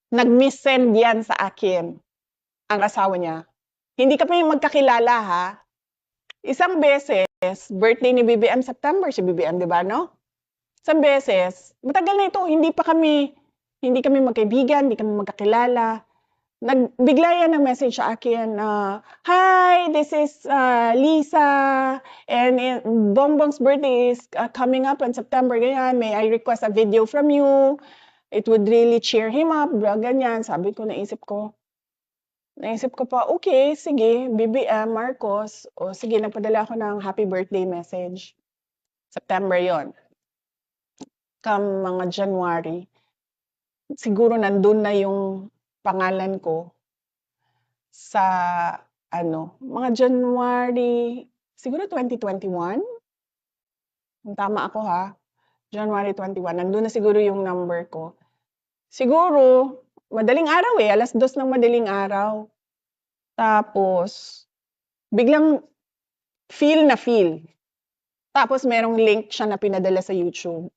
Nag-miss-send yan sa akin, ang asawa niya. Hindi kami magkakilala ha. Isang beses, birthday ni BBM September, si BBM, di ba, no? Isang beses, matagal na ito, hindi kami magkaibigan, hindi kami magkakilala. Bigla yan ng message sa akin, hi, this is Lisa, and Bongbong's birthday is coming up in September, ganyan, may I request a video from you? It would really cheer him up, ganyan. Sabi ko, naisip ko pa, okay, sige, BBM, Marcos, o sige, nagpadala ako ng happy birthday message. September yon. Come mga January, siguro nandun na yung pangalan ko sa, mga January, siguro 2021? Tama ako ha? January 21, nandun na siguro yung number ko. Siguro, madaling araw alas 2 ng madaling araw. Tapos, biglang feel na feel. Tapos merong link siya na pinadala sa YouTube.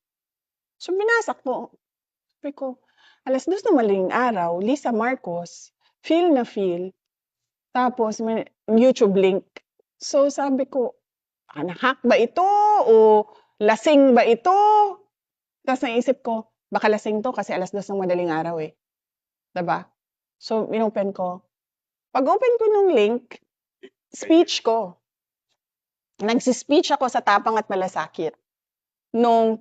So binasa ko. Sabi ko, alas 2 ng madaling araw, Lisa Marcos, feel na feel. Tapos may YouTube link. So sabi ko, na-hack ba ito? O lasing ba ito? Tapos naisip ko, baka lasing to kasi alas 2 ng madaling araw eh. Diba? So, inopen ko. Pag-open ko nung link, speech ko. Nagsi-speech ako sa Tapang at Malasakit. Nung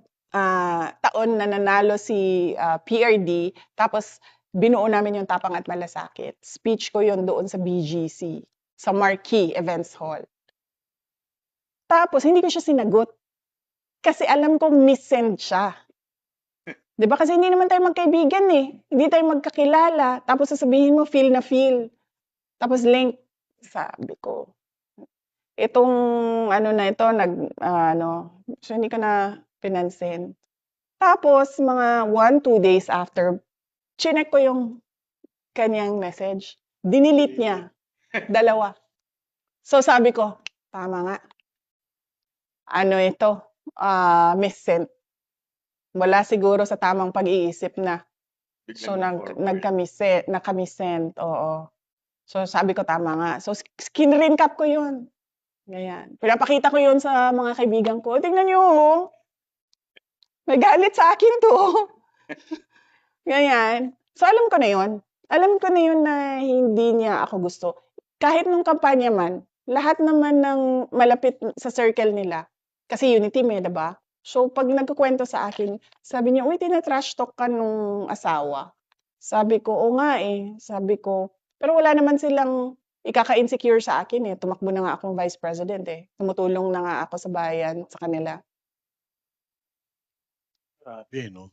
taon na nanalo si PRD, tapos binuo namin yung Tapang at Malasakit. Speech ko yon doon sa BGC, sa Marquee Events Hall. Tapos, hindi ko siya sinagot. Kasi alam kong miss-send siya. Diba? Kasi hindi naman tayo magkaibigan eh. Hindi tayo magkakilala. Tapos sasabihin mo, feel na feel. Tapos link. Sabi ko, itong na ito, so hindi ko na pinansin. Tapos, mga 1-2 days after, chinek ko yung kanyang message. Dinilit niya. 2. So sabi ko, tama nga. Ito? Miss-sent. Wala siguro sa tamang pag-iisip na. So, nakamisend. Oo. So, sabi ko, tama nga. So, skin-recap ko yun. Ganyan. Pinapakita ko yun sa mga kaibigan ko. Tingnan nyo, may galit sa akin to. Ganyan. So, alam ko na yun. Alam ko na yun na hindi niya ako gusto. Kahit nung kampanya man, lahat naman ng malapit sa circle nila, kasi unity may, diba? So, pag nagkukwento sa akin, sabi niya, uy, tina-trash talk ka nung asawa. Sabi ko, oo nga eh. Sabi ko, pero wala naman silang ikaka-insecure sa akin eh. Tumakbo na nga akong vice president eh. Tumutulong na nga ako sa bayan, sa kanila. Grabe, no?